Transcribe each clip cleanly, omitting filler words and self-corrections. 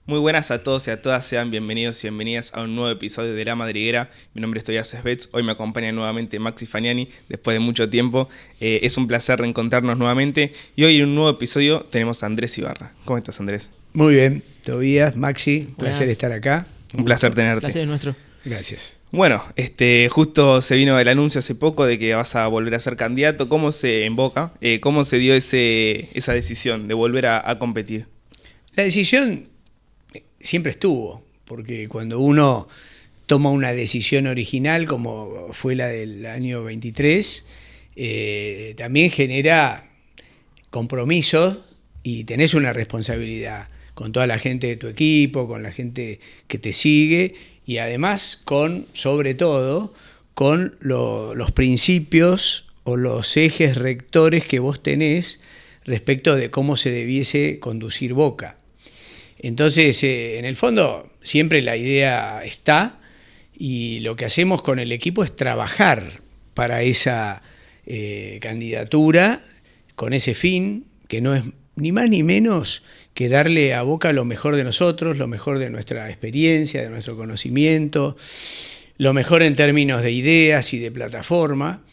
Muy buenas a todos y a todas, sean bienvenidos y bienvenidas a un nuevo episodio de La Madriguera. Mi nombre es Tobias Svets, hoy me acompaña nuevamente Maxi Faniani después de mucho tiempo. Es un placer reencontrarnos nuevamente y hoy en un nuevo episodio tenemos a Andrés Ibarra. ¿Cómo estás, Andrés? Muy bien, Tobias, Maxi, Buenas. Placer estar acá. Un placer tenerte. El placer es nuestro. Gracias. Bueno, justo se vino el anuncio hace poco de que vas a volver a ser candidato. ¿Cómo se en Boca? ¿Cómo se dio esa decisión de volver a competir? La decisión siempre estuvo, porque cuando uno toma una decisión original, como fue la del año 23, también genera compromisos y tenés una responsabilidad con toda la gente de tu equipo, con la gente que te sigue y además sobre todo, con los principios o los ejes rectores que vos tenés respecto de cómo se debiese conducir Boca. Entonces, en el fondo, siempre la idea está y lo que hacemos con el equipo es trabajar para esa candidatura con ese fin, que no es ni más ni menos que darle a Boca lo mejor de nosotros, lo mejor de nuestra experiencia, de nuestro conocimiento, lo mejor en términos de ideas y de plataforma.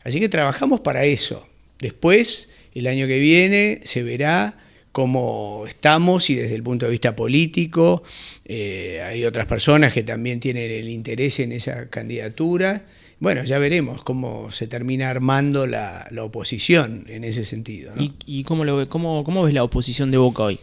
Así que trabajamos para eso. Después, el año que viene, se verá cómo estamos y desde el punto de vista político. Hay otras personas que también tienen el interés en esa candidatura. Bueno, ya veremos cómo se termina armando la oposición en ese sentido, ¿no? ¿Y cómo ves la oposición de Boca hoy?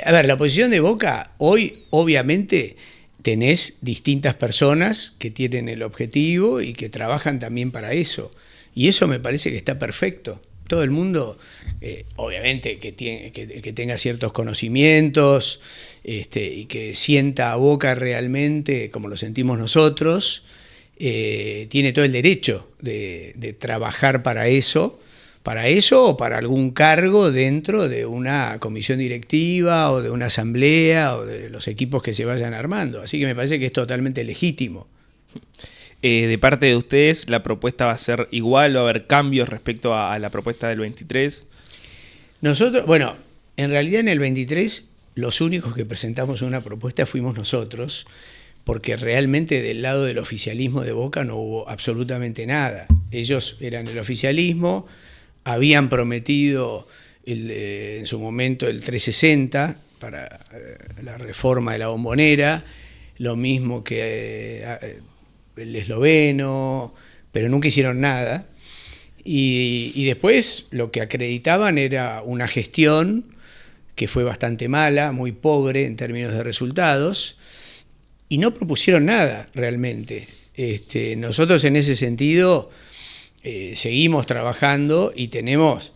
A ver, la oposición de Boca hoy, obviamente, tenés distintas personas que tienen el objetivo y que trabajan también para eso. Y eso me parece que está perfecto. Todo el mundo, obviamente, que tenga ciertos conocimientos y que sienta a Boca realmente como lo sentimos nosotros, tiene todo el derecho de trabajar para eso o para algún cargo dentro de una comisión directiva o de una asamblea o de los equipos que se vayan armando. Así que me parece que es totalmente legítimo. De parte de ustedes, ¿la propuesta va a ser igual o va a haber cambios respecto a la propuesta del 23? Nosotros, bueno, en realidad en el 23 los únicos que presentamos una propuesta fuimos nosotros, porque realmente del lado del oficialismo de Boca no hubo absolutamente nada. Ellos eran el oficialismo, habían prometido en su momento el 360 para la reforma de la Bombonera, lo mismo que el esloveno, pero nunca hicieron nada. Y después lo que acreditaban era una gestión que fue bastante mala, muy pobre en términos de resultados, y no propusieron nada realmente. Nosotros en ese sentido seguimos trabajando y tenemos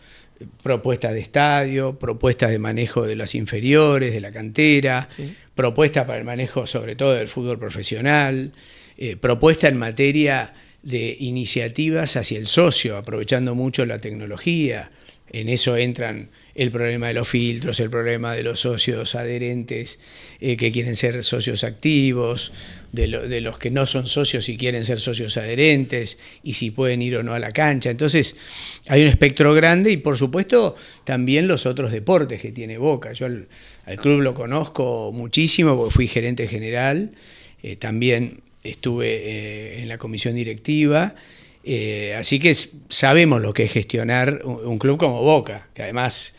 propuestas de estadio, propuestas de manejo de las inferiores, de la cantera, sí, propuestas para el manejo sobre todo del fútbol profesional, propuesta en materia de iniciativas hacia el socio, aprovechando mucho la tecnología. En eso entran el problema de los filtros, el problema de los socios adherentes que quieren ser socios activos, de los que no son socios y quieren ser socios adherentes, y si pueden ir o no a la cancha. Entonces hay un espectro grande y por supuesto también los otros deportes que tiene Boca. Yo al club lo conozco muchísimo porque fui gerente general, también estuve en la comisión directiva, así que sabemos lo que es gestionar un club como Boca, que además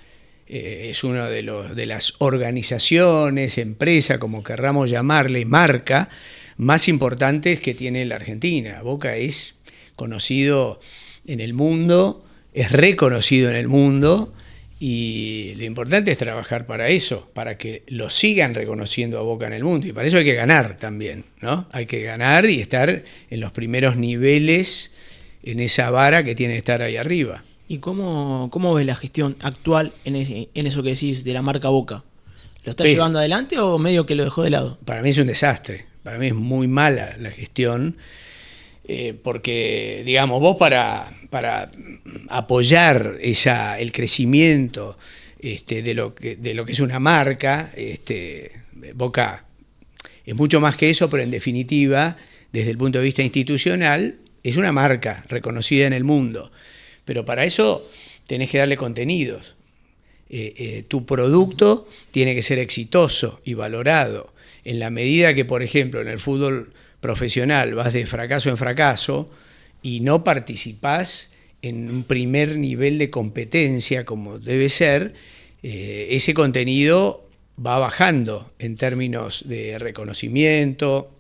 es una de las organizaciones, empresa, como querramos llamarle, marca, más importantes que tiene la Argentina. Boca es conocido en el mundo, es reconocido en el mundo, y lo importante es trabajar para eso, para que lo sigan reconociendo a Boca en el mundo, y para eso hay que ganar también, ¿no? Hay que ganar y estar en los primeros niveles en esa vara que tiene que estar ahí arriba. ¿Y cómo ves la gestión actual en eso que decís de la marca Boca? ¿Lo está llevando adelante o medio que lo dejó de lado? Para mí es un desastre, para mí es muy mala la gestión, porque, digamos, vos para apoyar el crecimiento de lo que es una marca, Boca es mucho más que eso, pero en definitiva, desde el punto de vista institucional, es una marca reconocida en el mundo. Pero para eso tenés que darle contenidos. tu producto tiene que ser exitoso y valorado. En la medida que, por ejemplo, en el fútbol profesional vas de fracaso en fracaso y no participás en un primer nivel de competencia como debe ser, ese contenido va bajando en términos de reconocimiento,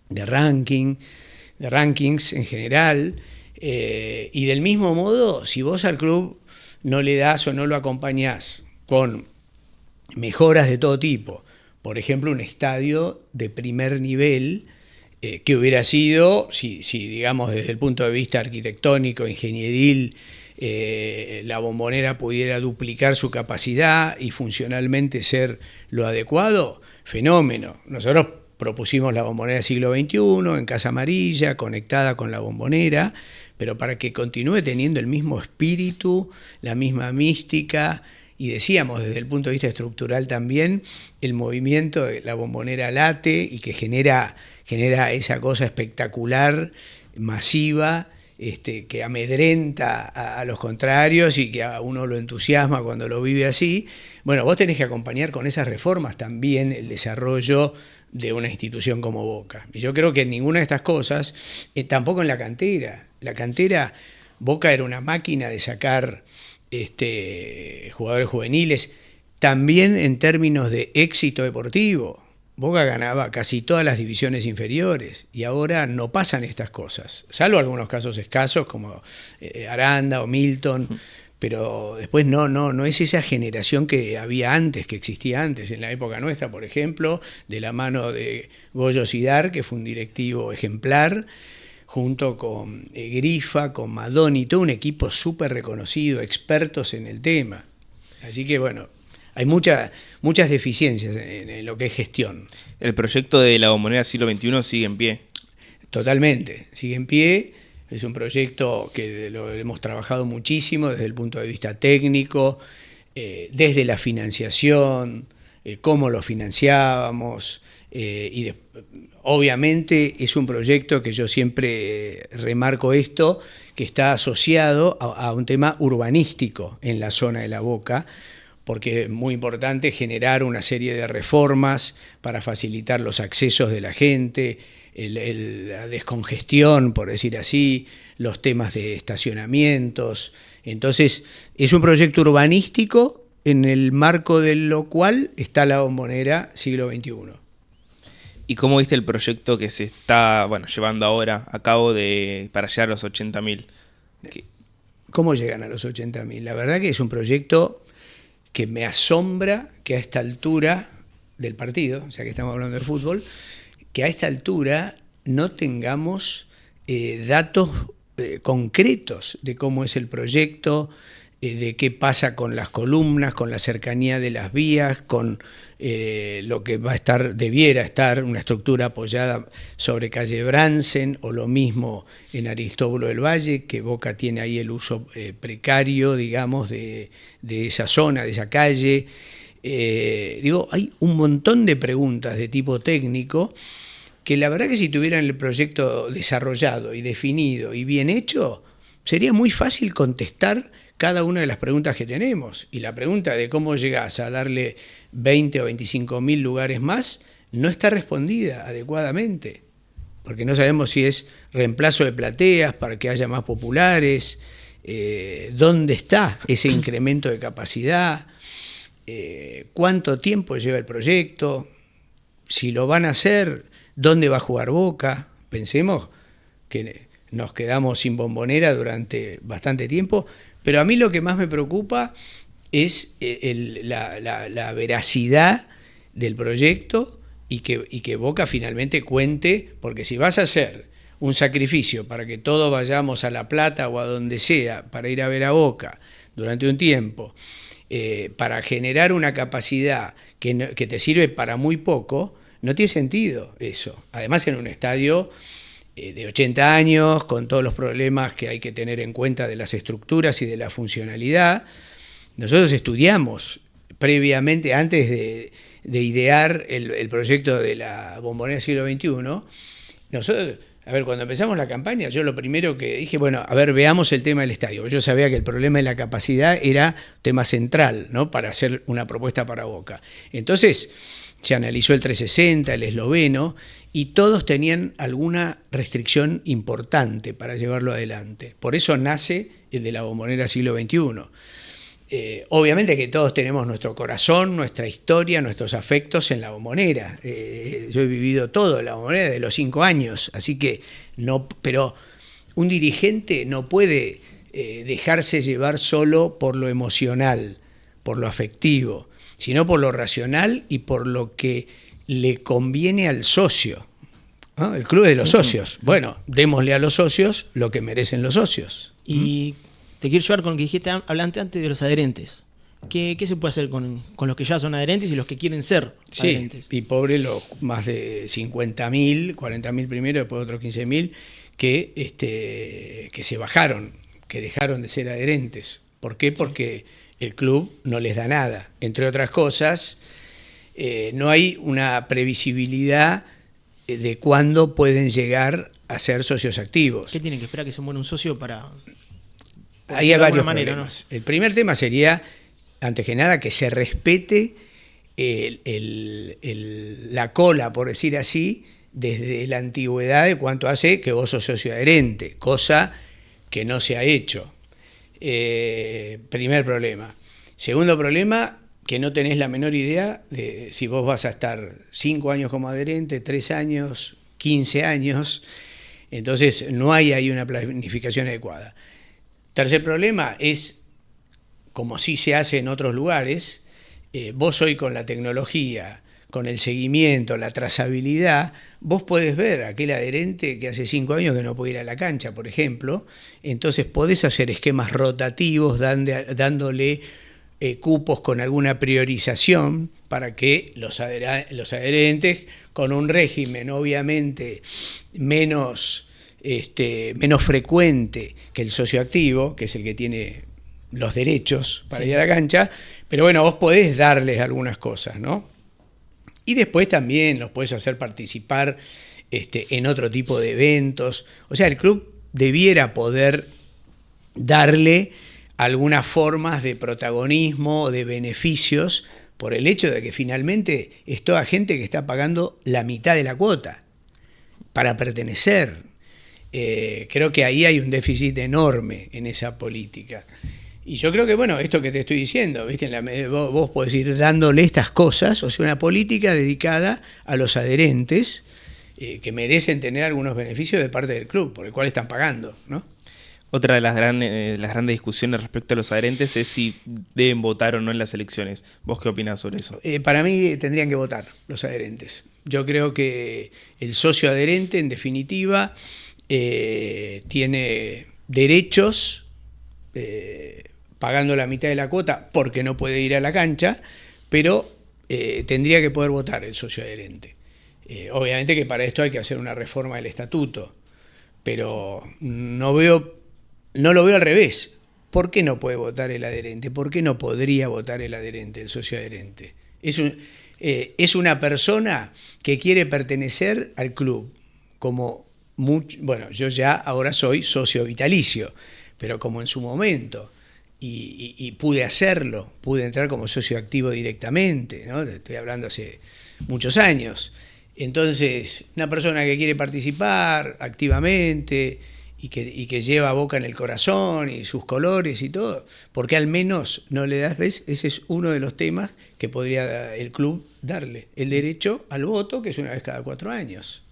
de rankings en general, y del mismo modo, si vos al club no le das o no lo acompañás con mejoras de todo tipo, por ejemplo, un estadio de primer nivel, que hubiera sido, si digamos desde el punto de vista arquitectónico, ingenieril, la Bombonera pudiera duplicar su capacidad y funcionalmente ser lo adecuado, fenómeno. Nosotros propusimos la Bombonera siglo XXI en Casa Amarilla, conectada con la Bombonera, pero para que continúe teniendo el mismo espíritu, la misma mística, y decíamos desde el punto de vista estructural también, el movimiento de la Bombonera late y que genera esa cosa espectacular, masiva, que amedrenta a los contrarios y que a uno lo entusiasma cuando lo vive así. Bueno, vos tenés que acompañar con esas reformas también el desarrollo de una institución como Boca. Y yo creo que en ninguna de estas cosas, tampoco en la cantera. La cantera, Boca era una máquina de sacar jugadores juveniles, también en términos de éxito deportivo. Boca ganaba casi todas las divisiones inferiores y ahora no pasan estas cosas, salvo algunos casos escasos como Aranda o Milton, pero después no es esa generación que había antes, que existía antes, en la época nuestra, por ejemplo, de la mano de Goyo Sidar, que fue un directivo ejemplar, junto con Grifa, con Madoni, todo un equipo súper reconocido, expertos en el tema. Así que bueno, hay muchas deficiencias en lo que es gestión. El proyecto de la Bombonera siglo XXI sigue en pie. Totalmente, sigue en pie. Es un proyecto que lo hemos trabajado muchísimo desde el punto de vista técnico, desde la financiación, cómo lo financiábamos, obviamente es un proyecto que yo siempre remarco esto, que está asociado a un tema urbanístico en la zona de La Boca, porque es muy importante generar una serie de reformas para facilitar los accesos de la gente, la descongestión, por decir así, los temas de estacionamientos. Entonces, es un proyecto urbanístico en el marco de lo cual está la Bombonera siglo XXI. ¿Y cómo viste el proyecto que se está llevando ahora a cabo para llegar a los 80.000? ¿Cómo llegan a los 80.000? La verdad que es un proyecto que me asombra que a esta altura del partido, o sea que estamos hablando de fútbol, que a esta altura no tengamos datos concretos de cómo es el proyecto, de qué pasa con las columnas, con la cercanía de las vías, con lo que debiera estar una estructura apoyada sobre calle Bransen, o lo mismo en Aristóbulo del Valle, que Boca tiene ahí el uso precario, digamos, de esa zona, de esa calle. Hay un montón de preguntas de tipo técnico que la verdad que si tuvieran el proyecto desarrollado y definido y bien hecho, sería muy fácil contestar cada una de las preguntas que tenemos. Y la pregunta de cómo llegás a darle 20 o 25.000 lugares más no está respondida adecuadamente, porque no sabemos si es reemplazo de plateas para que haya más populares, dónde está ese incremento de capacidad, cuánto tiempo lleva el proyecto, si lo van a hacer, dónde va a jugar Boca. Pensemos que nos quedamos sin Bombonera durante bastante tiempo, pero a mí lo que más me preocupa es la veracidad del proyecto y que Boca finalmente cuente, porque si vas a hacer un sacrificio para que todos vayamos a La Plata o a donde sea para ir a ver a Boca durante un tiempo, para generar una capacidad que te sirve para muy poco, no tiene sentido eso. Además, en un estadio de 80 años, con todos los problemas que hay que tener en cuenta de las estructuras y de la funcionalidad, nosotros estudiamos previamente, antes de idear el proyecto de la Bombonera siglo XXI, nosotros A ver, cuando empezamos la campaña, yo lo primero que dije, bueno, a ver, veamos el tema del estadio. Yo sabía que el problema de la capacidad era tema central, ¿no? Para hacer una propuesta para Boca. Entonces, se analizó el 360, el esloveno, y todos tenían alguna restricción importante para llevarlo adelante. Por eso nace el de la Bombonera siglo XXI. Obviamente que todos tenemos nuestro corazón, nuestra historia, nuestros afectos en la Bombonera. Yo he vivido todo en la Bombonera desde los 5 años, así que no, pero un dirigente no puede dejarse llevar solo por lo emocional, por lo afectivo, sino por lo racional y por lo que le conviene al socio, ¿no? El club es de los socios. Bueno, démosle a los socios lo que merecen los socios. Y te quiero llevar con lo que dijiste hablante antes de los adherentes. ¿Qué se puede hacer con los que ya son adherentes y los que quieren ser adherentes? Y pobre los más de 50.000, 40.000 primero, después otros 15.000, que se bajaron, que dejaron de ser adherentes. ¿Por qué? Porque el club no les da nada. Entre otras cosas, no hay una previsibilidad de cuándo pueden llegar a ser socios activos. ¿Qué tienen que esperar que se muera un socio para...? Hay varios problemas. ¿No? El primer tema sería, antes que nada, que se respete la cola, por decir así, desde la antigüedad de cuánto hace que vos sos socio adherente, cosa que no se ha hecho. Primer problema. Segundo problema, que no tenés la menor idea de si vos vas a estar 5 años como adherente, 3 años, 15 años, entonces no hay ahí una planificación adecuada. Tercer problema es, como sí se hace en otros lugares, vos hoy con la tecnología, con el seguimiento, la trazabilidad, vos podés ver a aquel adherente que hace 5 años que no puede ir a la cancha, por ejemplo, entonces podés hacer esquemas rotativos dándole cupos con alguna priorización para que los adherentes, con un régimen obviamente menos frecuente que el socio activo, que es el que tiene los derechos para ir a la cancha, pero bueno, vos podés darles algunas cosas, ¿no? Y después también los podés hacer participar en otro tipo de eventos. O sea, el club debiera poder darle algunas formas de protagonismo o de beneficios por el hecho de que finalmente es toda gente que está pagando la mitad de la cuota para pertenecer. Creo que ahí hay un déficit enorme en esa política. Y yo creo que, bueno, esto que te estoy diciendo, ¿viste? Vos podés ir dándole estas cosas, o sea, una política dedicada a los adherentes que merecen tener algunos beneficios de parte del club, por el cual están pagando, ¿no? Otra de las grandes discusiones respecto a los adherentes es si deben votar o no en las elecciones. ¿Vos qué opinás sobre eso? Para mí tendrían que votar los adherentes. Yo creo que el socio adherente, en definitiva, tiene derechos pagando la mitad de la cuota porque no puede ir a la cancha, pero tendría que poder votar el socio adherente. Obviamente que para esto hay que hacer una reforma del estatuto, pero no lo veo al revés. ¿Por qué no puede votar el adherente? ¿Por qué no podría votar el adherente, el socio adherente? Es una persona que quiere pertenecer al club, como bueno, yo ya ahora soy socio vitalicio, pero como en su momento, y pude hacerlo, pude entrar como socio activo directamente, ¿no? Estoy hablando hace muchos años. Entonces, una persona que quiere participar activamente y que lleva a Boca en el corazón y sus colores y todo, porque al menos no le das, ¿ves? Ese es uno de los temas que podría el club darle, el derecho al voto, que es una vez cada 4 años.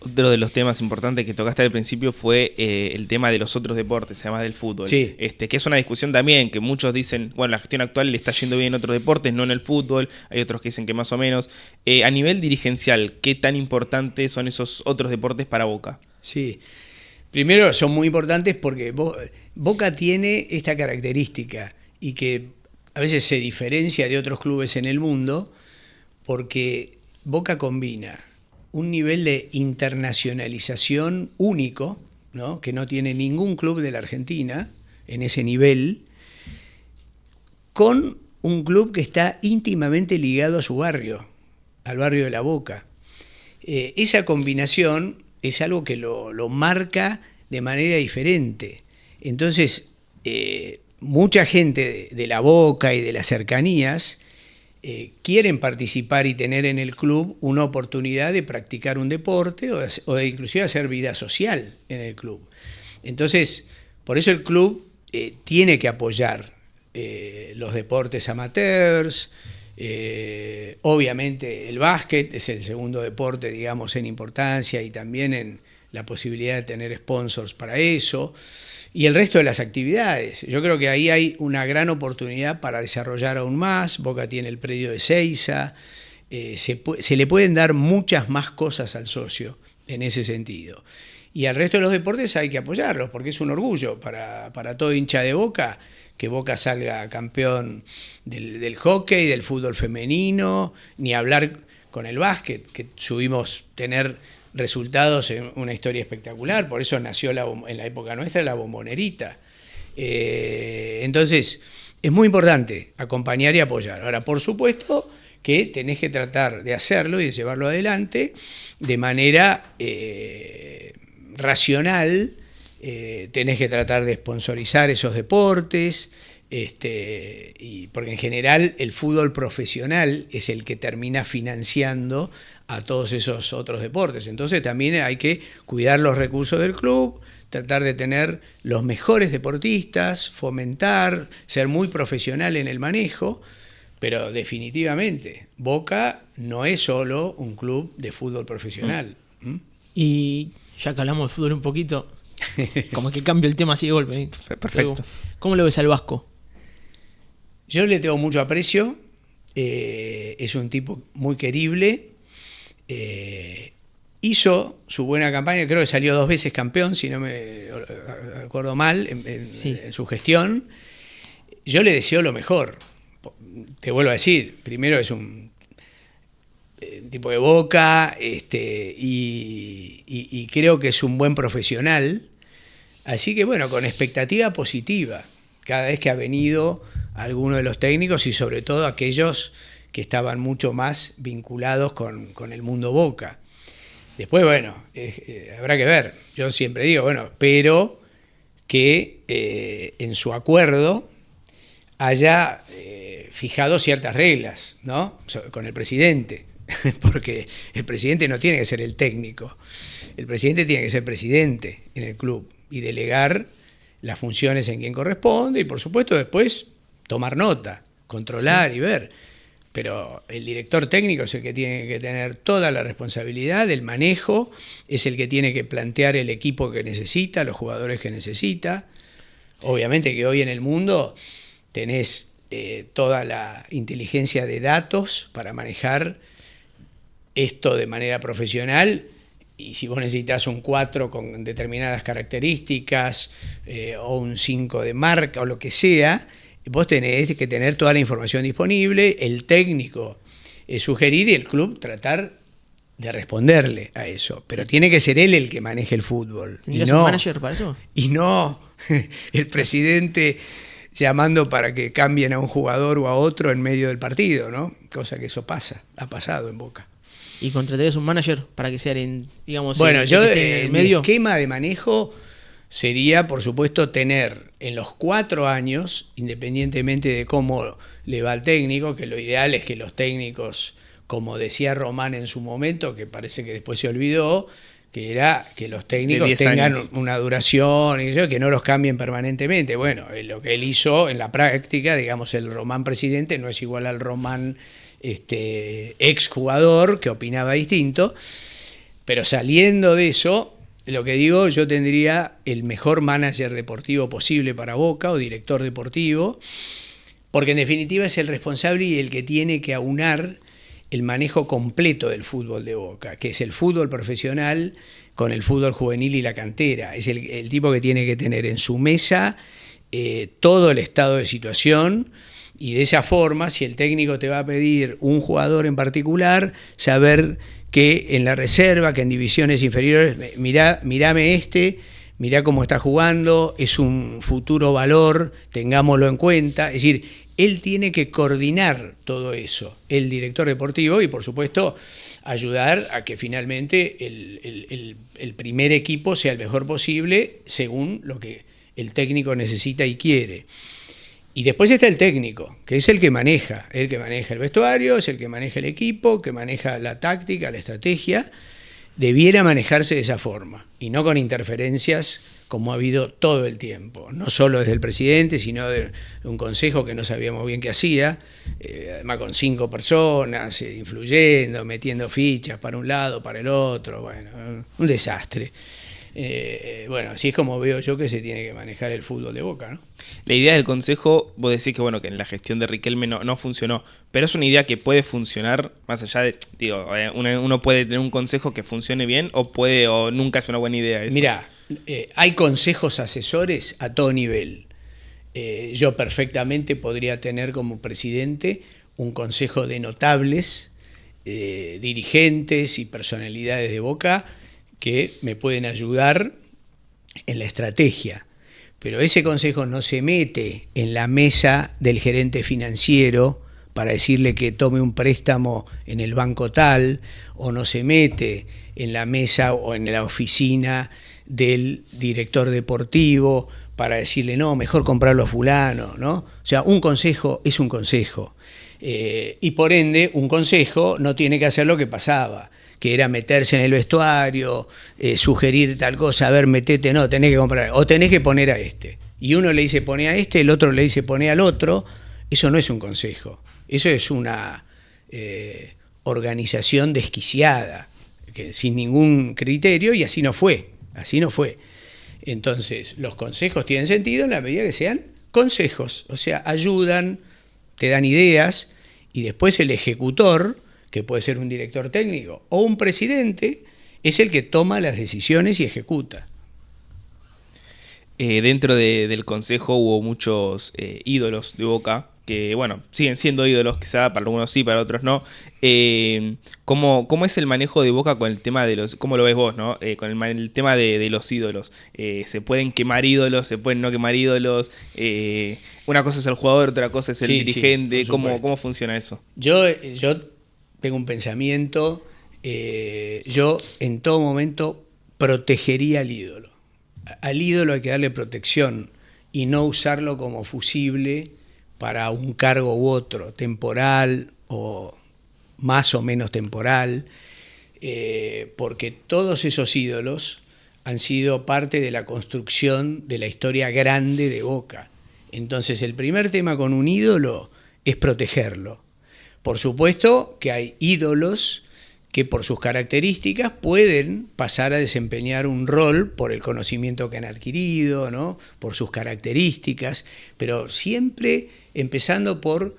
Otro de los temas importantes que tocaste al principio fue el tema de los otros deportes, además del fútbol. Sí. Que es una discusión también, que muchos dicen, bueno, la gestión actual le está yendo bien en otros deportes, no en el fútbol. Hay otros que dicen que más o menos. A nivel dirigencial, ¿qué tan importantes son esos otros deportes para Boca? Sí. Primero, son muy importantes porque Boca tiene esta característica y que a veces se diferencia de otros clubes en el mundo porque Boca combina un nivel de internacionalización único, ¿no? Que no tiene ningún club de la Argentina en ese nivel, con un club que está íntimamente ligado a su barrio, al barrio de La Boca. Esa combinación es algo que lo marca de manera diferente. Entonces, mucha gente de la Boca y de las cercanías quieren participar y tener en el club una oportunidad de practicar un deporte o de inclusive hacer vida social en el club. Entonces, por eso el club tiene que apoyar los deportes amateurs. Obviamente el básquet es el segundo deporte, digamos, en importancia y también en la posibilidad de tener sponsors para eso. Y el resto de las actividades. Yo creo que ahí hay una gran oportunidad para desarrollar aún más. Boca tiene el predio de Seiza. Se le pueden dar muchas más cosas al socio en ese sentido. Y al resto de los deportes hay que apoyarlos, porque es un orgullo para todo hincha de Boca que Boca salga campeón del hockey, del fútbol femenino, ni hablar con el básquet, que subimos tener resultados en una historia espectacular. Por eso nació en la época nuestra la Bombonerita. Entonces, es muy importante acompañar y apoyar. Ahora, por supuesto que tenés que tratar de hacerlo y de llevarlo adelante de manera racional. Tenés que tratar de sponsorizar esos deportes, porque en general el fútbol profesional es el que termina financiando a todos esos otros deportes. Entonces también hay que cuidar los recursos del club, tratar de tener los mejores deportistas, fomentar, ser muy profesional en el manejo, pero definitivamente Boca no es solo un club de fútbol profesional. Y ya que hablamos de fútbol un poquito, como que cambio el tema así de golpe, ¿eh? Perfecto. ¿Cómo lo ves al Vasco? Yo le tengo mucho aprecio, es un tipo muy querible, hizo su buena campaña, creo que salió 2 veces campeón, si no me acuerdo mal, en su gestión. Yo le deseo lo mejor, te vuelvo a decir, primero es un tipo de Boca, y creo que es un buen profesional, así que bueno, con expectativa positiva, cada vez que ha venido alguno de los técnicos y sobre todo aquellos que estaban mucho más vinculados con el mundo Boca. Después, bueno, habrá que ver. Yo siempre digo, bueno, espero que en su acuerdo haya fijado ciertas reglas, ¿no? Con el presidente, porque el presidente no tiene que ser el técnico. El presidente tiene que ser presidente en el club y delegar las funciones en quien corresponde y, por supuesto, después tomar nota, controlar y ver. Pero el director técnico es el que tiene que tener toda la responsabilidad del manejo, es el que tiene que plantear el equipo que necesita, los jugadores que necesita. Obviamente que hoy en el mundo tenés toda la inteligencia de datos para manejar esto de manera profesional, y si vos necesitas un 4 con determinadas características o un 5 de marca o lo que sea, vos tenés que tener toda la información disponible, el técnico sugerir y el club tratar de responderle a eso. Pero tiene que ser él el que maneje el fútbol. ¿Tendrías un manager para eso? Y no el presidente llamando para que cambien a un jugador o a otro en medio del partido, ¿no? Cosa que eso ha pasado en Boca. ¿Y contratarías un manager para que sea, digamos, bueno, yo en mi esquema de manejo sería, por supuesto, tener en los 4 años, independientemente de cómo le va al técnico, que lo ideal es que los técnicos, como decía Román en su momento, que parece que después se olvidó, que era que los técnicos tengan una duración, y que no los cambien permanentemente. Bueno, lo que él hizo en la práctica, digamos, el Román presidente no es igual al Román exjugador, que opinaba distinto, pero saliendo de eso, lo que digo, yo tendría el mejor manager deportivo posible para Boca, o director deportivo, porque en definitiva es el responsable y el que tiene que aunar el manejo completo del fútbol de Boca, que es el fútbol profesional con el fútbol juvenil y la cantera. Es el tipo que tiene que tener en su mesa todo el estado de situación, y de esa forma, si el técnico te va a pedir un jugador en particular, saber que en la reserva, que en divisiones inferiores, mirame mirá cómo está jugando, es un futuro valor, tengámoslo en cuenta. Es decir, él tiene que coordinar todo eso, el director deportivo, y por supuesto ayudar a que finalmente el primer equipo sea el mejor posible según lo que el técnico necesita y quiere. Y después está el técnico, que es el que maneja el vestuario, es el que maneja el equipo, que maneja la táctica, la estrategia. Debiera manejarse de esa forma y no con interferencias como ha habido todo el tiempo, no solo desde el presidente, sino de un consejo que no sabíamos bien qué hacía, además con 5 personas, influyendo, metiendo fichas para un lado, para el otro, bueno, un desastre. Bueno, así es como veo yo que se tiene que manejar el fútbol de Boca, ¿no? La idea del consejo, vos decís que bueno, que en la gestión de Riquelme no funcionó, pero es una idea que puede funcionar más allá de, digo, uno puede tener un consejo que funcione bien o nunca es una buena idea eso. Mirá, hay consejos asesores a todo nivel. Yo perfectamente podría tener como presidente un consejo de notables, dirigentes y personalidades de Boca que me pueden ayudar en la estrategia. Pero ese consejo no se mete en la mesa del gerente financiero para decirle que tome un préstamo en el banco tal, o no se mete en la mesa o en la oficina del director deportivo para decirle, no, mejor comprarlo a fulano, ¿no? O sea, un consejo es un consejo. Y por ende, un consejo no tiene que hacer lo que pasaba, que era meterse en el vestuario, sugerir tal cosa, a ver, metete, no, tenés que comprar, o tenés que poner a este. Y uno le dice pone a este, el otro le dice pone al otro. Eso no es un consejo, eso es una organización desquiciada, que sin ningún criterio, y así no fue. Entonces, los consejos tienen sentido en la medida que sean consejos, o sea, ayudan, te dan ideas, y después el ejecutor, que puede ser un director técnico o un presidente, es el que toma las decisiones y ejecuta. Dentro del consejo hubo muchos ídolos de Boca, que bueno, siguen siendo ídolos, quizá para algunos sí, para otros no. ¿Cómo es el manejo de Boca con el tema de los, cómo lo ves vos, ¿no? Con el tema de los ídolos? ¿Se pueden quemar ídolos, se pueden no quemar ídolos? Una cosa es el jugador, otra cosa es el dirigente. Sí, ¿Cómo funciona eso? Yo tengo un pensamiento, yo en todo momento protegería al ídolo. Al ídolo hay que darle protección y no usarlo como fusible para un cargo u otro, temporal o más o menos temporal, porque todos esos ídolos han sido parte de la construcción de la historia grande de Boca. Entonces el primer tema con un ídolo es protegerlo. Por supuesto que hay ídolos que por sus características pueden pasar a desempeñar un rol por el conocimiento que han adquirido, ¿no? Por sus características, pero siempre empezando por,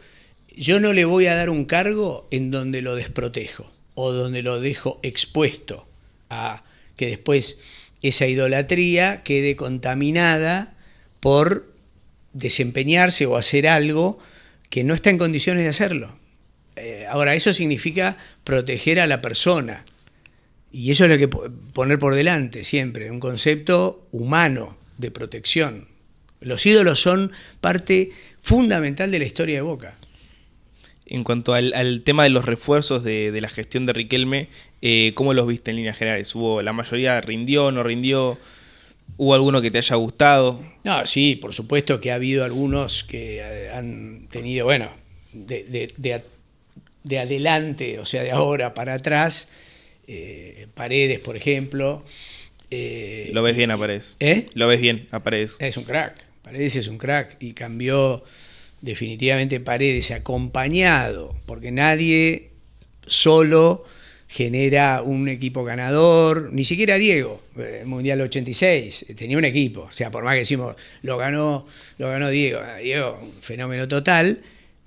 yo no le voy a dar un cargo en donde lo desprotejo o donde lo dejo expuesto a que después esa idolatría quede contaminada por desempeñarse o hacer algo que no está en condiciones de hacerlo. Ahora, eso significa proteger a la persona, y eso es lo que hay que poner por delante siempre, un concepto humano de protección. Los ídolos son parte fundamental de la historia de Boca. En cuanto al tema de los refuerzos de la gestión de Riquelme, ¿cómo los viste en líneas generales? ¿La mayoría rindió, no rindió? ¿Hubo alguno que te haya gustado? No, sí, por supuesto que ha habido algunos que han tenido, bueno, de adelante, o sea, de ahora para atrás, Paredes, por ejemplo. ¿Lo ves bien a Paredes? ¿Lo ves bien a Paredes? Es un crack, Paredes es un crack, y cambió definitivamente Paredes, acompañado, porque nadie solo genera un equipo ganador, ni siquiera Diego, Mundial 86, tenía un equipo, o sea, por más que decimos, lo ganó Diego, un fenómeno total,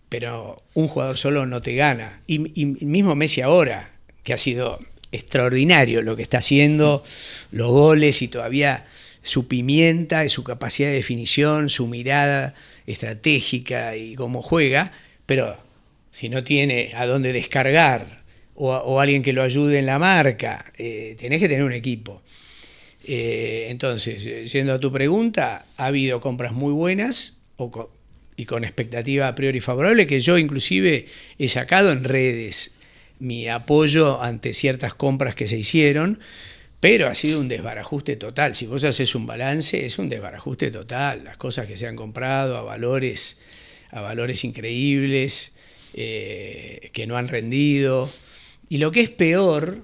pero un jugador solo no te gana. Y mismo Messi ahora, que ha sido extraordinario lo que está haciendo, los goles y todavía su pimienta y su capacidad de definición, su mirada estratégica y cómo juega, pero si no tiene a dónde descargar o alguien que lo ayude en la marca, tenés que tener un equipo. Entonces, yendo a tu pregunta, ha habido compras muy buenas y con expectativa a priori favorable, que yo inclusive he sacado en redes mi apoyo ante ciertas compras que se hicieron, pero ha sido un desbarajuste total. Si vos haces un balance, es un desbarajuste total. Las cosas que se han comprado a valores increíbles, que no han rendido. Y lo que es peor,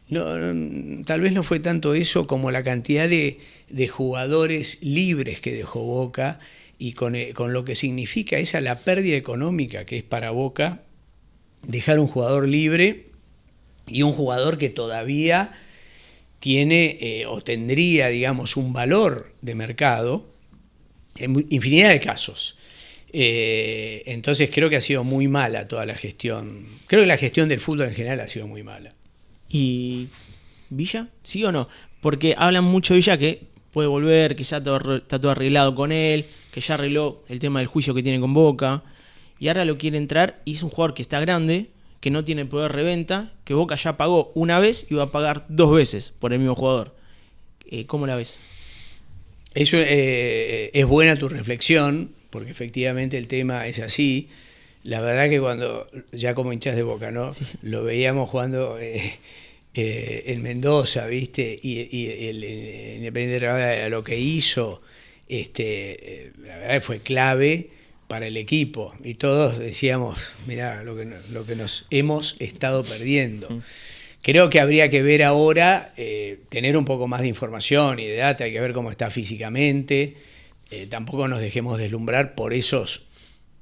tal vez no fue tanto eso como la cantidad de jugadores libres que dejó Boca, y con lo que significa esa la pérdida económica que es para Boca dejar un jugador libre y un jugador que todavía tiene o tendría, digamos, un valor de mercado en infinidad de casos. Entonces creo que ha sido muy mala toda la gestión. Creo que la gestión del fútbol en general ha sido muy mala. ¿Y Villa? ¿Sí o no? Porque hablan mucho de Villa que puede volver, que ya está todo arreglado con él, que ya arregló el tema del juicio que tiene con Boca, y ahora lo quiere entrar, y es un jugador que está grande, que no tiene poder de reventa, que Boca ya pagó una vez y va a pagar 2 veces por el mismo jugador. ¿Cómo la ves? Eso es buena tu reflexión, porque efectivamente el tema es así. La verdad que cuando, ya como hinchas de Boca, ¿no? Sí. Lo veíamos jugando en Mendoza, ¿viste? Y el Independiente de lo que hizo, la verdad que fue clave para el equipo. Y todos decíamos, mirá, lo que nos hemos estado perdiendo. Creo que habría que ver ahora, tener un poco más de información y de data, hay que ver cómo está físicamente. Tampoco nos dejemos deslumbrar por esos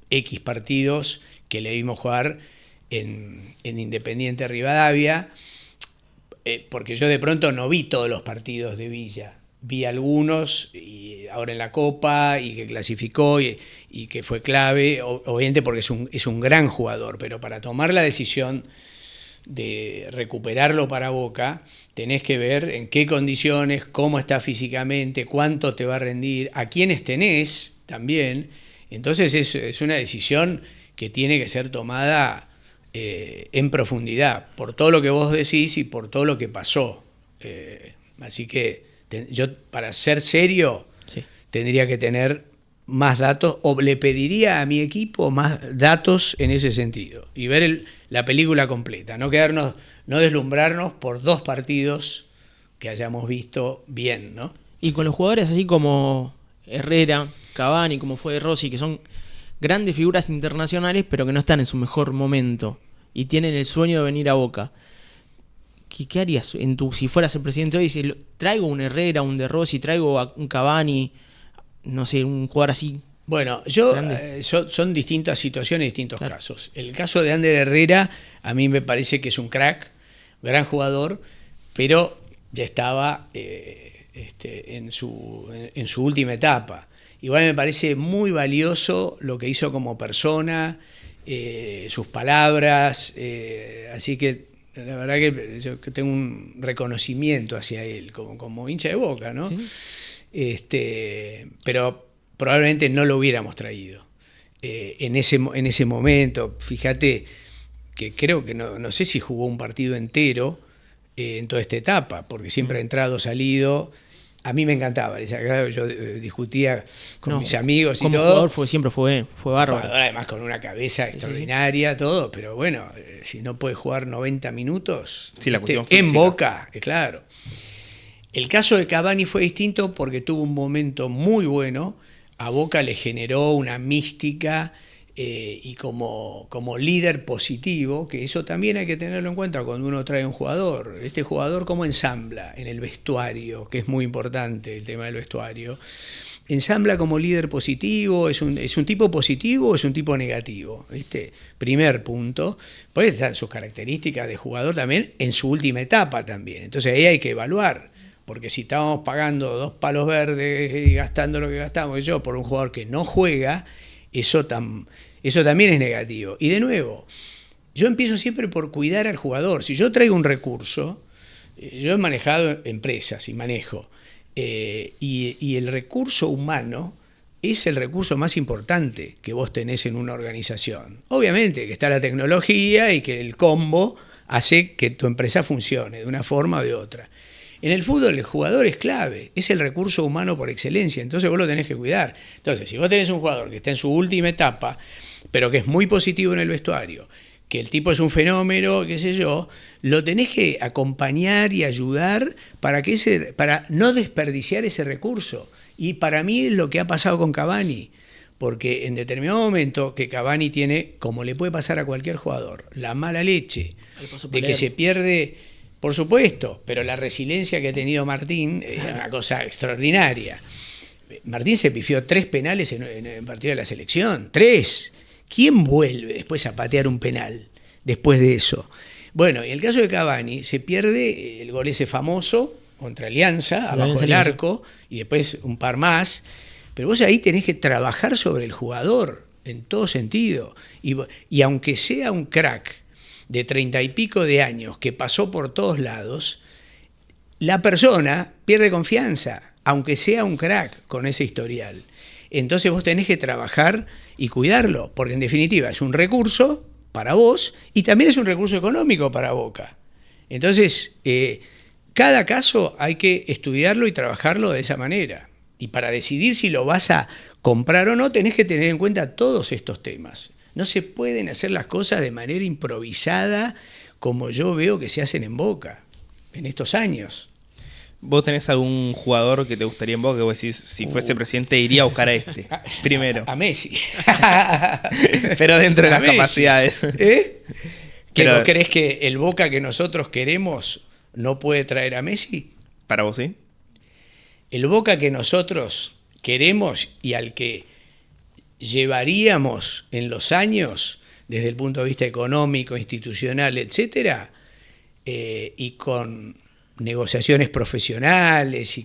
X partidos que le vimos jugar en Independiente Rivadavia, porque yo de pronto no vi todos los partidos de Villa. Vi algunos, y ahora en la Copa, y que clasificó, y que fue clave, obviamente porque es un gran jugador, pero para tomar la decisión de recuperarlo para Boca, tenés que ver en qué condiciones, cómo está físicamente, cuánto te va a rendir, a quiénes tenés también. Entonces es una decisión que tiene que ser tomada en profundidad, por todo lo que vos decís y por todo lo que pasó. Así que yo, para ser serio, sí, tendría que tener más datos, o le pediría a mi equipo más datos en ese sentido, y ver la película completa, no deslumbrarnos por 2 partidos que hayamos visto bien, ¿no? Y con los jugadores así como Herrera, Cavani, como fue de Rossi, que son grandes figuras internacionales, pero que no están en su mejor momento y tienen el sueño de venir a Boca. ¿Qué harías si fueras el presidente hoy? Si traigo un Herrera, un de Rossi, traigo a un Cavani, no sé, un jugador así. Bueno, son distintas situaciones, distintos casos. El caso de Ander Herrera, a mí me parece que es un crack, gran jugador, pero ya estaba en su última etapa. Igual me parece muy valioso lo que hizo como persona, sus palabras, así que la verdad que yo tengo un reconocimiento hacia él como hincha de Boca, ¿no? ¿Sí? Pero probablemente no lo hubiéramos traído en ese momento. Fíjate que creo que no sé si jugó un partido entero en toda esta etapa, porque siempre ha entrado, salido. A mí me encantaba, claro, yo discutía con mis amigos y todo. Como jugador siempre fue bárbaro. Además con una cabeza extraordinaria, todo, pero bueno, si no puede jugar 90 minutos, sí, la cuestión en Boca, claro. El caso de Cavani fue distinto porque tuvo un momento muy bueno, a Boca le generó una mística y como líder positivo, que eso también hay que tenerlo en cuenta cuando uno trae un jugador. Este jugador cómo ensambla en el vestuario, que es muy importante el tema del vestuario. Ensambla como líder positivo, es un tipo positivo o es un tipo negativo, ¿viste? Primer punto. Pues están sus características de jugador también en su última etapa también. Entonces ahí hay que evaluar, porque si estábamos pagando 2 palos verdes y gastando lo que gastamos yo por un jugador que no juega, eso también es negativo. Y de nuevo, yo empiezo siempre por cuidar al jugador. Si yo traigo un recurso, yo he manejado empresas y manejo, y el recurso humano es el recurso más importante que vos tenés en una organización. Obviamente que está la tecnología y que el combo hace que tu empresa funcione de una forma o de otra. En el fútbol el jugador es clave, es el recurso humano por excelencia, entonces vos lo tenés que cuidar. Entonces, si vos tenés un jugador que está en su última etapa, pero que es muy positivo en el vestuario, que el tipo es un fenómeno, qué sé yo, lo tenés que acompañar y ayudar para no desperdiciar ese recurso. Y para mí es lo que ha pasado con Cavani, porque en determinado momento que Cavani tiene, como le puede pasar a cualquier jugador, la mala leche de que se pierde, por supuesto, pero la resiliencia que ha tenido Martín es una cosa extraordinaria. Martín se pifió 3 penales en el partido de la selección, 3. ¿Quién vuelve después a patear un penal después de eso? Bueno, en el caso de Cavani se pierde el gol ese famoso contra Alianza, abajo del arco, y después un par más. Pero vos ahí tenés que trabajar sobre el jugador, en todo sentido. Y aunque sea un crack de 30 y pico de años que pasó por todos lados, la persona pierde confianza, aunque sea un crack con ese historial. Entonces vos tenés que trabajar y cuidarlo, porque en definitiva es un recurso para vos y también es un recurso económico para Boca. Entonces, cada caso hay que estudiarlo y trabajarlo de esa manera. Y para decidir si lo vas a comprar o no, tenés que tener en cuenta todos estos temas. No se pueden hacer las cosas de manera improvisada como yo veo que se hacen en Boca en estos años. ¿Vos tenés algún jugador que te gustaría en Boca que vos decís, si fuese presidente iría a buscar a este primero? A Messi. Pero dentro de las Messi. capacidades. ¿Que vos creés que el Boca que nosotros queremos no puede traer a Messi? ¿Para vos sí? El Boca que nosotros queremos y al que llevaríamos en los años, desde el punto de vista económico, institucional, etcétera, y con negociaciones profesionales y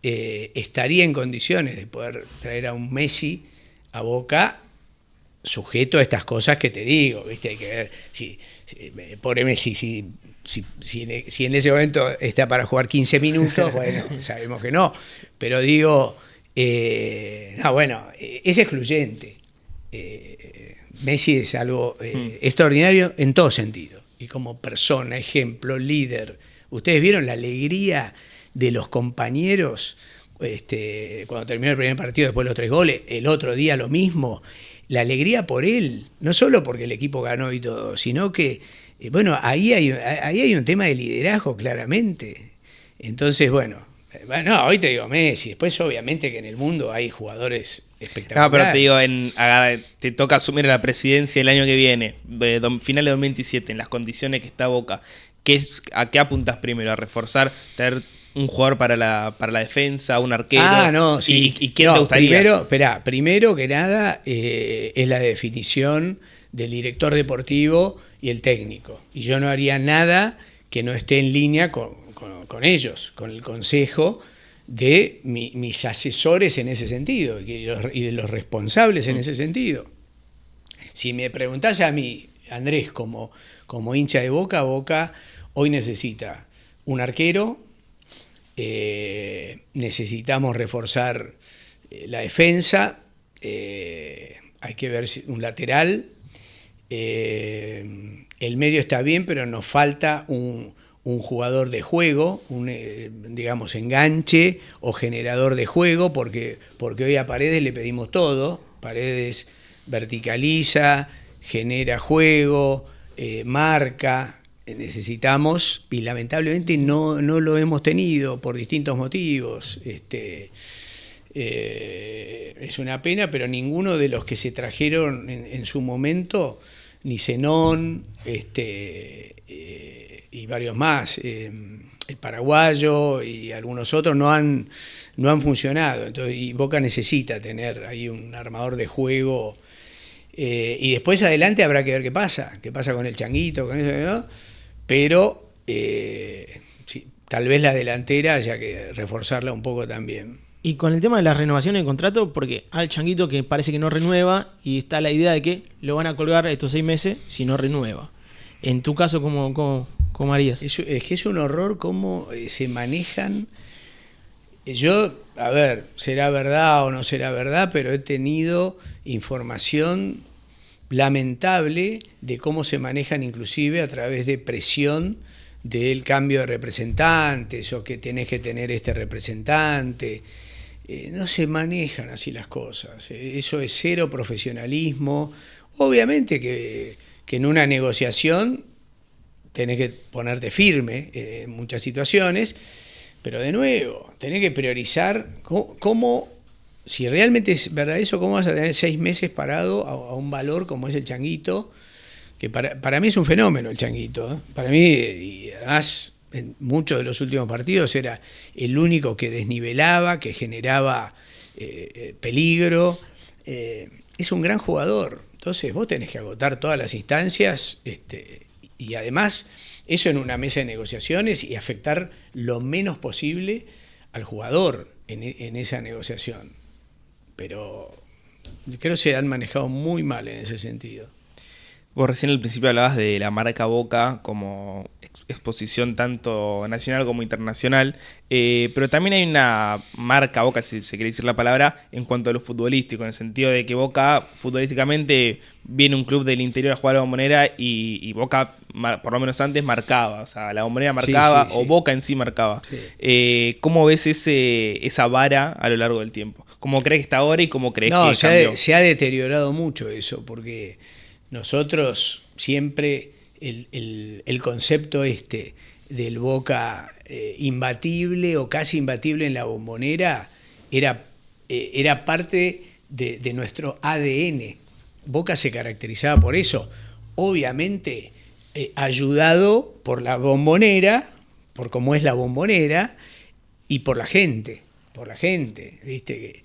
estaría en condiciones de poder traer a un Messi a Boca, sujeto a estas cosas que te digo, ¿viste? Hay que ver pobre Messi, si en ese momento está para jugar 15 minutos, bueno, sabemos que no, pero digo, es excluyente. Messi es algo extraordinario en todo sentido, y como persona, ejemplo, líder. Ustedes vieron la alegría de los compañeros cuando terminó el primer partido después de los 3 goles, el otro día lo mismo, la alegría por él, no solo porque el equipo ganó y todo, sino que, ahí hay un tema de liderazgo claramente. Entonces, hoy te digo Messi, después obviamente que en el mundo hay jugadores espectaculares. No, pero te digo, te toca asumir la presidencia el año que viene, final de 2027, en las condiciones que está Boca. ¿A qué apuntas primero? ¿A reforzar, tener un jugador para la defensa, un arquero? No, sí. ¿Y quién te gustaría? Primero que nada es la definición del director deportivo y el técnico. Y yo no haría nada que no esté en línea con ellos, con el consejo de mis asesores en ese sentido y de los responsables en ese sentido. Si me preguntás a mí, Andrés, como hincha de Boca, Boca hoy necesita un arquero, necesitamos reforzar la defensa, hay que ver un lateral, el medio está bien, pero nos falta un jugador de juego, digamos enganche o generador de juego, porque hoy a Paredes le pedimos todo. Paredes verticaliza, genera juego, marca. Necesitamos, y lamentablemente no lo hemos tenido por distintos motivos. Es una pena, pero ninguno de los que se trajeron en su momento, ni Zenón, y varios más, el paraguayo y algunos otros no han funcionado. Entonces, y Boca necesita tener ahí un armador de juego. Y después adelante habrá que ver qué pasa con el Changuito, con eso, ¿no? Pero sí, tal vez la delantera haya que reforzarla un poco también. Y con el tema de la renovación del contrato, porque al Changuito que parece que no renueva y está la idea de que lo van a colgar estos 6 meses si no renueva. En tu caso, ¿cómo harías? Es que es un horror cómo se manejan. Yo, a ver, será verdad o no será verdad, pero he tenido información lamentable de cómo se manejan inclusive a través de presión del cambio de representantes o que tenés que tener este representante. No se manejan así las cosas. Eso es cero profesionalismo. Obviamente que en una negociación tenés que ponerte firme en muchas situaciones, pero de nuevo, tenés que priorizar cómo, si realmente es verdad eso, cómo vas a tener 6 meses parado a un valor como es el changuito, que para mí es un fenómeno el changuito, ¿eh? Para mí, y además en muchos de los últimos partidos era el único que desnivelaba, que generaba peligro. Es un gran jugador. Entonces vos tenés que agotar todas las instancias y además eso en una mesa de negociaciones y afectar lo menos posible al jugador en esa negociación. Pero creo que se han manejado muy mal en ese sentido. Vos recién al principio hablabas de la marca Boca como exposición tanto nacional como internacional, pero también hay una marca Boca, si se quiere decir la palabra, en cuanto a lo futbolístico, en el sentido de que Boca futbolísticamente viene un club del interior a jugar a la Bombonera y Boca, por lo menos antes, marcaba, o sea, la Bombonera marcaba o Boca en sí marcaba. Sí. ¿Cómo ves esa vara a lo largo del tiempo? ¿Cómo crees que está ahora y cómo crees que cambió? Se ha deteriorado mucho eso, porque nosotros siempre el concepto del Boca imbatible o casi imbatible en la Bombonera era parte de nuestro ADN. Boca se caracterizaba por eso, obviamente ayudado por la Bombonera, por cómo es la Bombonera y por la gente, ¿viste?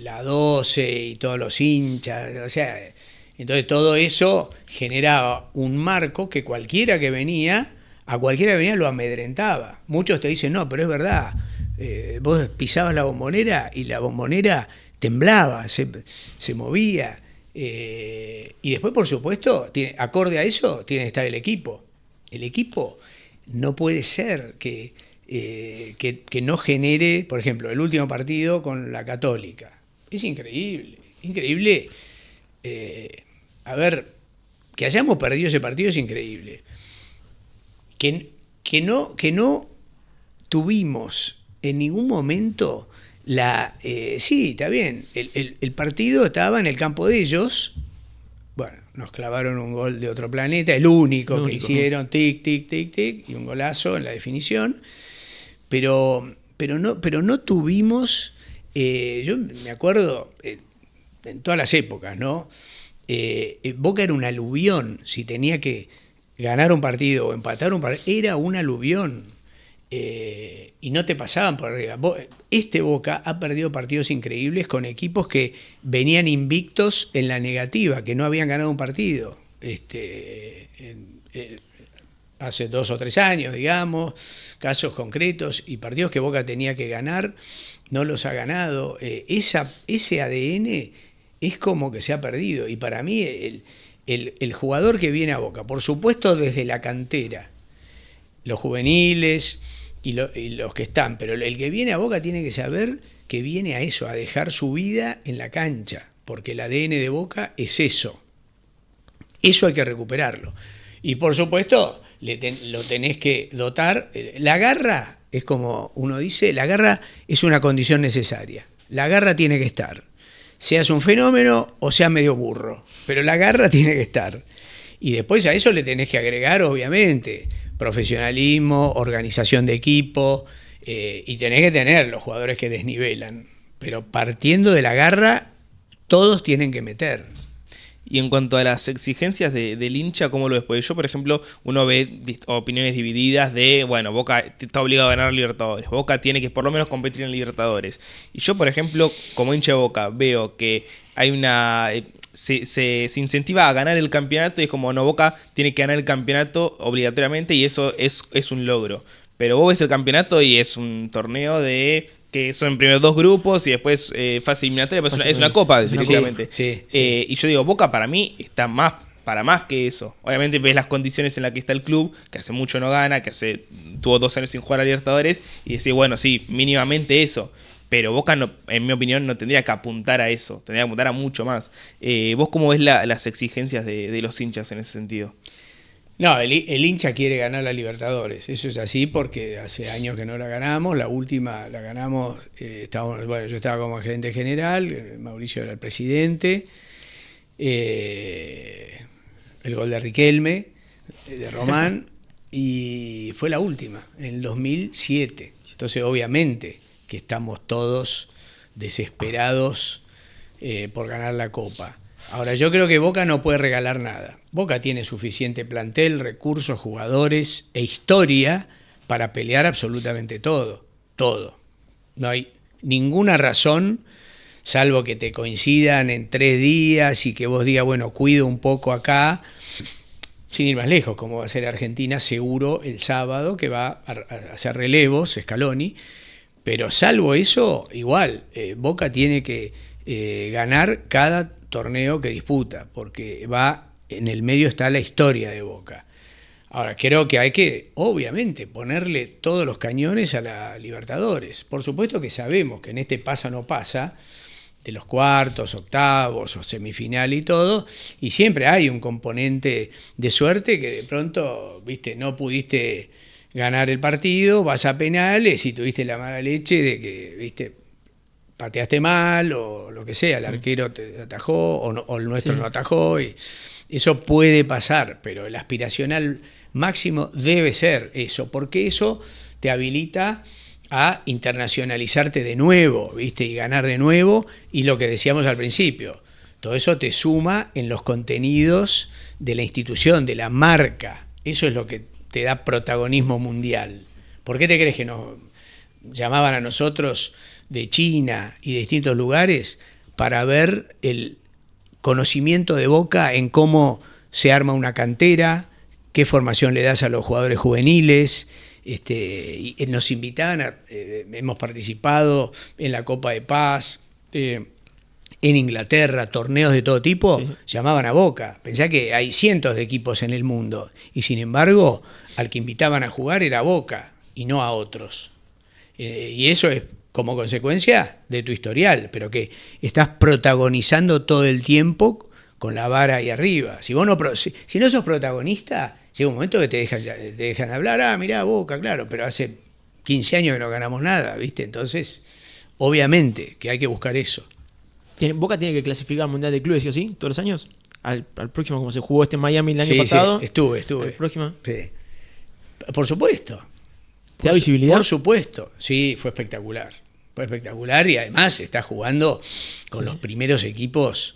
La 12 y todos los hinchas, o sea. Entonces todo eso generaba un marco que a cualquiera que venía lo amedrentaba. Muchos te dicen, no, pero es verdad, vos pisabas la Bombonera y la Bombonera temblaba, se movía. Y después, por supuesto, acorde a eso, tiene que estar el equipo. El equipo no puede ser que no genere, por ejemplo, el último partido con la Católica. Es increíble. A ver, que hayamos perdido ese partido es increíble. Que no tuvimos en ningún momento sí, está bien, el partido estaba en el campo de ellos. Bueno, nos clavaron un gol de otro planeta, el único que hicieron, tic, tic, tic, tic, y un golazo en la definición. Pero no tuvimos, yo me acuerdo, en todas las épocas, ¿no? Boca era un aluvión. Si tenía que ganar un partido o empatar un partido, era un aluvión. Y no te pasaban por arriba. Boca ha perdido partidos increíbles con equipos que venían invictos en la negativa, que no habían ganado un partido. Hace 2 o 3 años, digamos, casos concretos, y partidos que Boca tenía que ganar, no los ha ganado. Ese ADN es como que se ha perdido. Y para mí el jugador que viene a Boca, por supuesto desde la cantera, los juveniles y los que están, pero el que viene a Boca tiene que saber que viene a eso, a dejar su vida en la cancha, porque el ADN de Boca es eso. Eso hay que recuperarlo. Y por supuesto lo tenés que dotar. La garra es como uno dice, la garra es una condición necesaria. La garra tiene que estar. Seas un fenómeno o seas medio burro, pero la garra tiene que estar. Y después a eso le tenés que agregar, obviamente, profesionalismo, organización de equipo, y tenés que tener los jugadores que desnivelan. Pero partiendo de la garra, todos tienen que meter. Y en cuanto a las exigencias del hincha, ¿cómo lo ves? Porque yo, por ejemplo, uno ve opiniones divididas de, bueno, Boca está obligado a ganar Libertadores, Boca tiene que por lo menos competir en Libertadores. Y yo, por ejemplo, como hincha de Boca, veo que hay una... Se incentiva a ganar el campeonato y es como, no, Boca tiene que ganar el campeonato obligatoriamente y eso es un logro. Pero vos ves el campeonato y es un torneo de... que son primero 2 grupos y después fase eliminatoria, pero es una copa, definitivamente. Sí. Y yo digo, Boca para mí está para más que eso. Obviamente ves las condiciones en las que está el club, que hace mucho no gana, que tuvo 2 años sin jugar a Libertadores, y decís, bueno, sí, mínimamente eso. Pero Boca, no, en mi opinión, no tendría que apuntar a eso, tendría que apuntar a mucho más. ¿Vos cómo ves las exigencias de los hinchas en ese sentido? No, el hincha quiere ganar la Libertadores, eso es así porque hace años que no la ganamos, la última la ganamos, bueno, yo estaba como gerente general, Mauricio era el presidente, el gol de Riquelme, de Román, y fue la última, en el 2007. Entonces, obviamente, que estamos todos desesperados por ganar la Copa. Ahora, yo creo que Boca no puede regalar nada. Boca tiene suficiente plantel, recursos, jugadores e historia para pelear absolutamente todo. Todo. No hay ninguna razón, salvo que te coincidan en 3 días y que vos digas, bueno, cuido un poco acá, sin ir más lejos, como va a ser Argentina seguro el sábado, que va a hacer relevos, Scaloni, pero salvo eso, igual, Boca tiene que ganar cada torneo que disputa, porque en el medio está la historia de Boca. Ahora, creo que hay que, obviamente, ponerle todos los cañones a la Libertadores. Por supuesto que sabemos que en este pasa no pasa, de los cuartos, octavos o semifinal y todo, y siempre hay un componente de suerte que de pronto, viste, no pudiste ganar el partido, vas a penales y tuviste la mala leche de que, viste, pateaste mal o lo que sea, el arquero te atajó o el nuestro no atajó, y eso puede pasar, pero el aspiracional máximo debe ser eso, porque eso te habilita a internacionalizarte de nuevo, ¿viste? Y ganar de nuevo, y lo que decíamos al principio, todo eso te suma en los contenidos de la institución, de la marca, eso es lo que te da protagonismo mundial. ¿Por qué te crees que nos llamaban a nosotros de China y de distintos lugares para ver el conocimiento de Boca en cómo se arma una cantera, qué formación le das a los jugadores juveniles? Y nos invitaban, hemos participado en la Copa de Paz, en Inglaterra, torneos de todo tipo, llamaban a Boca. Pensá que hay cientos de equipos en el mundo, y sin embargo, al que invitaban a jugar era Boca, y no a otros. Y eso es como consecuencia de tu historial, pero que estás protagonizando todo el tiempo con la vara ahí arriba. Si no sos protagonista, llega un momento que te dejan hablar, mirá, Boca, claro, pero hace 15 años que no ganamos nada, ¿viste? Entonces, obviamente que hay que buscar eso. ¿Boca tiene que clasificar al Mundial de Clubes, sí o sí, todos los años? Al próximo, como se jugó en Miami el año pasado. Sí, estuve. ¿El próximo? Sí. Por supuesto. ¿Te da visibilidad? Por supuesto, sí, fue espectacular. Fue espectacular, y además está jugando con los primeros equipos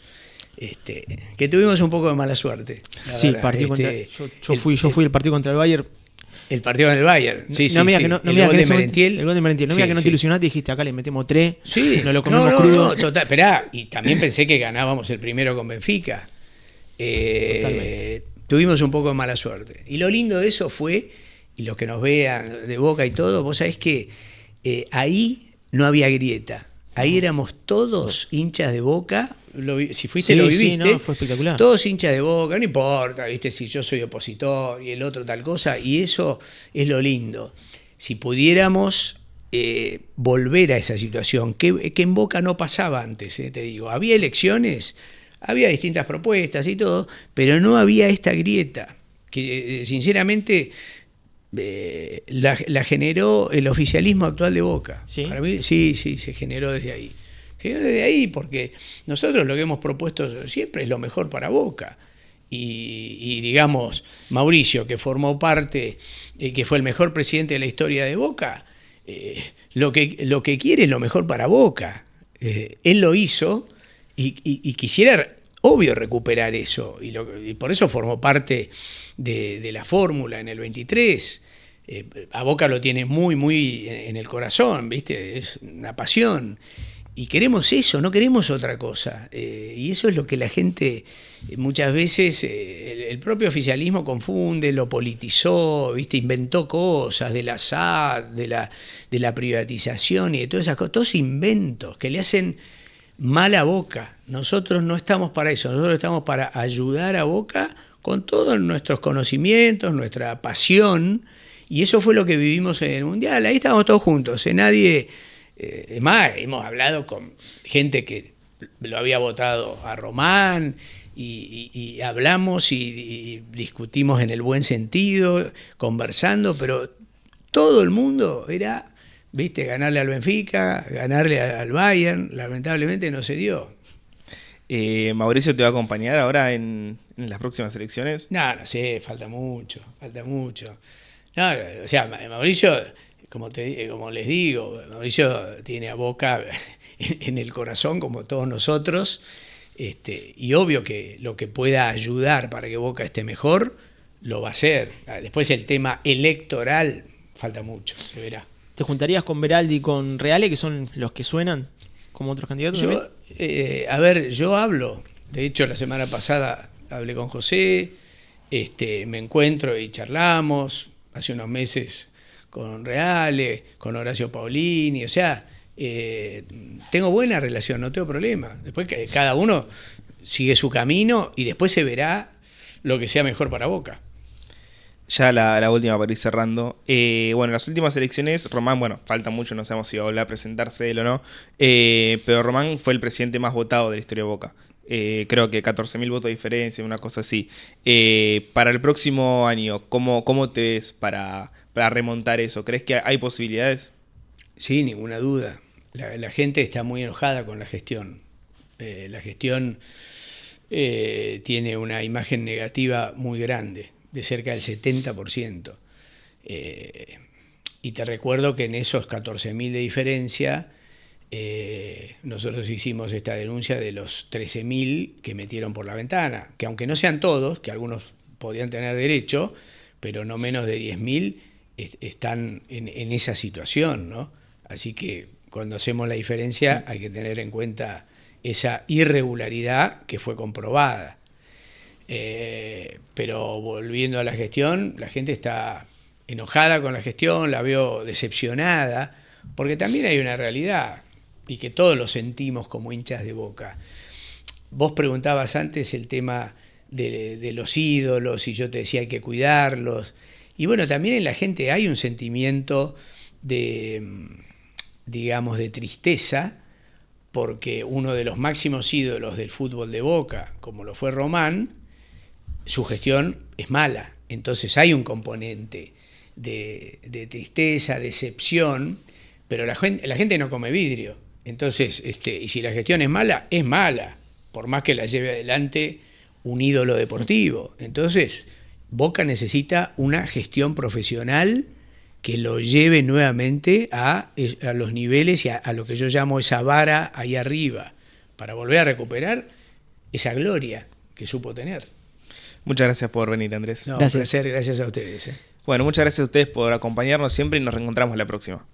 que tuvimos un poco de mala suerte. Sí, verdad. Partido contra, yo fui el partido contra el Bayern. El partido con el Bayern, sí. El gol de Merentiel. El gol de Merentiel. No, que no te ilusionaste y dijiste, acá le metemos 3, no lo comemos crudo. No, total, esperá, y también pensé que ganábamos el primero con Benfica. Tuvimos un poco de mala suerte. Y lo lindo de eso fue, y los que nos vean de Boca y todo, vos sabés que ahí no había grieta. Ahí éramos todos hinchas de Boca. Si fuiste, lo viviste. No, fue espectacular. Todos hinchas de Boca, no importa, ¿viste? Si yo soy opositor y el otro tal cosa, y eso es lo lindo. Si pudiéramos volver a esa situación, que en Boca no pasaba antes, te digo. Había elecciones, había distintas propuestas y todo, pero no había esta grieta, que sinceramente la generó el oficialismo actual de Boca. ¿Sí? Para mí, sí, se generó desde ahí. Desde ahí, porque nosotros lo que hemos propuesto siempre es lo mejor para Boca. Y digamos, Mauricio, que formó parte, que fue el mejor presidente de la historia de Boca, lo que quiere es lo mejor para Boca. Él lo hizo y quisiera, obvio, recuperar eso. Y por eso formó parte de la fórmula en el 23. A Boca lo tiene muy, muy en el corazón, ¿viste? Es una pasión. Y queremos eso, no queremos otra cosa. Y eso es lo que la gente muchas veces, el propio oficialismo confunde, lo politizó, ¿viste? Inventó cosas de la SAD, de la privatización y de todas esas cosas, todos inventos que le hacen mal a Boca. Nosotros no estamos para eso, nosotros estamos para ayudar a Boca con todos nuestros conocimientos, nuestra pasión, y eso fue lo que vivimos en el Mundial. Ahí estábamos todos juntos, nadie... Es más, hemos hablado con gente que lo había votado a Román y hablamos y discutimos en el buen sentido, conversando, pero todo el mundo era, viste, ganarle al Benfica, ganarle al Bayern, lamentablemente no se dio. Mauricio te va a acompañar ahora en las próximas elecciones. No sé, falta mucho. No, o sea, Mauricio, como les digo, Mauricio tiene a Boca en el corazón como todos nosotros, y obvio que lo que pueda ayudar para que Boca esté mejor, lo va a hacer. Después el tema electoral, falta mucho, se verá. ¿Te juntarías con Beraldi y con Reale, que son los que suenan como otros candidatos? Yo hablo, de hecho la semana pasada hablé con José, me encuentro y charlamos, hace unos meses con Reale, con Horacio Paolini, o sea, tengo buena relación, no tengo problema. Después que cada uno sigue su camino y después se verá lo que sea mejor para Boca. Ya la última para ir cerrando. Bueno, las últimas elecciones, Román, bueno, falta mucho, no sabemos si va a volver a presentarse él o no, pero Román fue el presidente más votado de la historia de Boca. Creo que 14.000 votos de diferencia, una cosa así. Para el próximo año, ¿cómo te ves para remontar eso? ¿Crees que hay posibilidades? Sí, ninguna duda. La gente está muy enojada con la gestión. La gestión tiene una imagen negativa muy grande, de cerca del 70%. Y te recuerdo que en esos 14.000 de diferencia, nosotros hicimos esta denuncia de los 13.000 que metieron por la ventana, que aunque no sean todos, que algunos podían tener derecho, pero no menos de 10.000 están en esa situación, ¿no? Así que cuando hacemos la diferencia hay que tener en cuenta esa irregularidad que fue comprobada. Pero volviendo a la gestión, la gente está enojada con la gestión, la veo decepcionada, porque también hay una realidad, y que todos lo sentimos como hinchas de Boca. Vos preguntabas antes el tema de los ídolos, y yo te decía hay que cuidarlos, y bueno, también en la gente hay un sentimiento de, digamos, de tristeza, porque uno de los máximos ídolos del fútbol de Boca, como lo fue Román, su gestión es mala. Entonces hay un componente de tristeza, decepción, pero la gente no come vidrio. Entonces, y si la gestión es mala, por más que la lleve adelante un ídolo deportivo. Entonces, Boca necesita una gestión profesional que lo lleve nuevamente a los niveles y a lo que yo llamo esa vara ahí arriba, para volver a recuperar esa gloria que supo tener. Muchas gracias por venir, Andrés. No, gracias. Un placer, gracias a ustedes. Bueno, muchas gracias a ustedes por acompañarnos siempre y nos reencontramos la próxima.